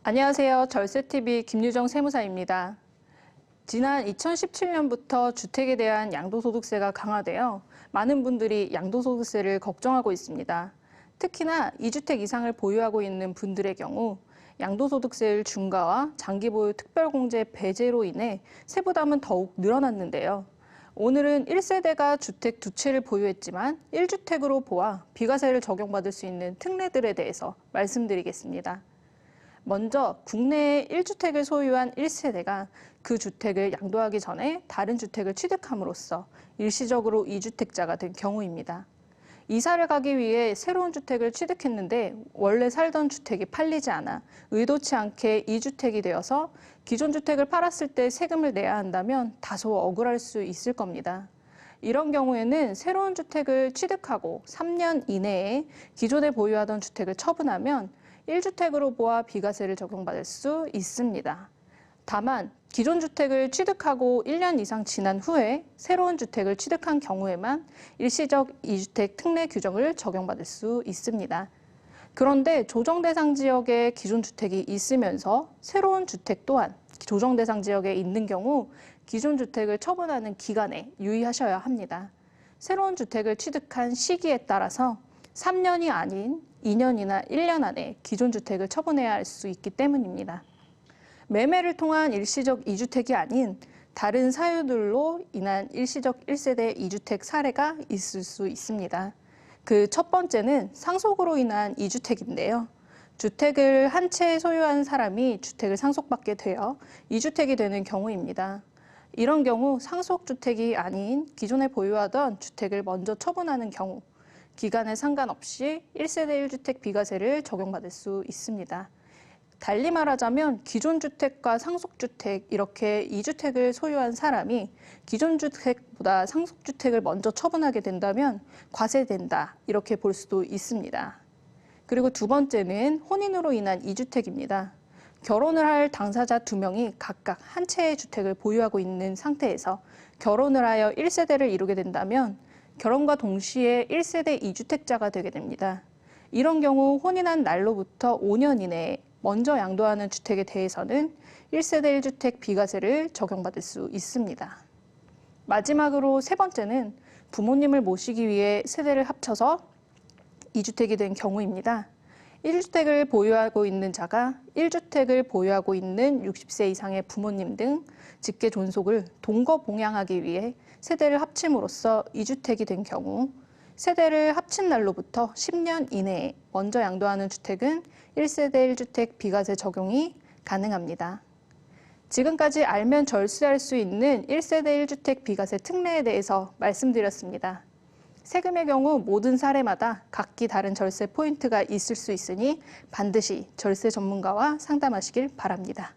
안녕하세요. 절세TV 김유정 세무사입니다. 지난 2017년부터 주택에 대한 양도소득세가 강화되어 많은 분들이 양도소득세를 걱정하고 있습니다. 특히나 2주택 이상을 보유하고 있는 분들의 경우 양도소득세율 중과와 장기보유 특별공제 배제로 인해 세부담은 더욱 늘어났는데요. 오늘은 1세대가 주택 두 채를 보유했지만 1주택으로 보아 비과세를 적용받을 수 있는 특례들에 대해서 말씀드리겠습니다. 먼저 국내에 1주택을 소유한 1세대가 그 주택을 양도하기 전에 다른 주택을 취득함으로써 일시적으로 2주택자가 된 경우입니다. 이사를 가기 위해 새로운 주택을 취득했는데 원래 살던 주택이 팔리지 않아 의도치 않게 2주택이 되어서 기존 주택을 팔았을 때 세금을 내야 한다면 다소 억울할 수 있을 겁니다. 이런 경우에는 새로운 주택을 취득하고 3년 이내에 기존에 보유하던 주택을 처분하면 1주택으로 보아 비과세를 적용받을 수 있습니다. 다만 기존 주택을 취득하고 1년 이상 지난 후에 새로운 주택을 취득한 경우에만 일시적 2주택 특례 규정을 적용받을 수 있습니다. 그런데 조정 대상 지역에 기존 주택이 있으면서 새로운 주택 또한 조정 대상 지역에 있는 경우 기존 주택을 처분하는 기간에 유의하셔야 합니다. 새로운 주택을 취득한 시기에 따라서 3년이 아닌 2년이나 1년 안에 기존 주택을 처분해야 할 수 있기 때문입니다. 매매를 통한 일시적 2주택이 아닌 다른 사유들로 인한 일시적 1세대 2주택 사례가 있을 수 있습니다. 그 첫 번째는 상속으로 인한 2주택인데요. 주택을 한 채 소유한 사람이 주택을 상속받게 되어 2주택이 되는 경우입니다. 이런 경우 상속주택이 아닌 기존에 보유하던 주택을 먼저 처분하는 경우 기간에 상관없이 1세대 1주택 비과세를 적용받을 수 있습니다. 달리 말하자면 기존 주택과 상속주택 이렇게 2주택을 소유한 사람이 기존 주택보다 상속주택을 먼저 처분하게 된다면 과세된다 이렇게 볼 수도 있습니다. 그리고 두 번째는 혼인으로 인한 2주택입니다. 결혼을 할 당사자 2명이 각각 한 채의 주택을 보유하고 있는 상태에서 결혼을 하여 1세대를 이루게 된다면 결혼과 동시에 1세대 2주택자가 되게 됩니다. 이런 경우 혼인한 날로부터 5년 이내에 먼저 양도하는 주택에 대해서는 1세대 1주택 비과세를 적용받을 수 있습니다. 마지막으로 세 번째는 부모님을 모시기 위해 세대를 합쳐서 2주택이 된 경우입니다. 1주택을 보유하고 있는 자가 1주택을 보유하고 있는 60세 이상의 부모님 등 직계 존속을 동거봉양하기 위해 세대를 합침으로써 2주택이 된 경우 세대를 합친 날로부터 10년 이내에 먼저 양도하는 주택은 1세대 1주택 비과세 적용이 가능합니다. 지금까지 알면 절세할 수 있는 1세대 1주택 비과세 특례에 대해서 말씀드렸습니다. 세금의 경우 모든 사례마다 각기 다른 절세 포인트가 있을 수 있으니 반드시 절세 전문가와 상담하시길 바랍니다.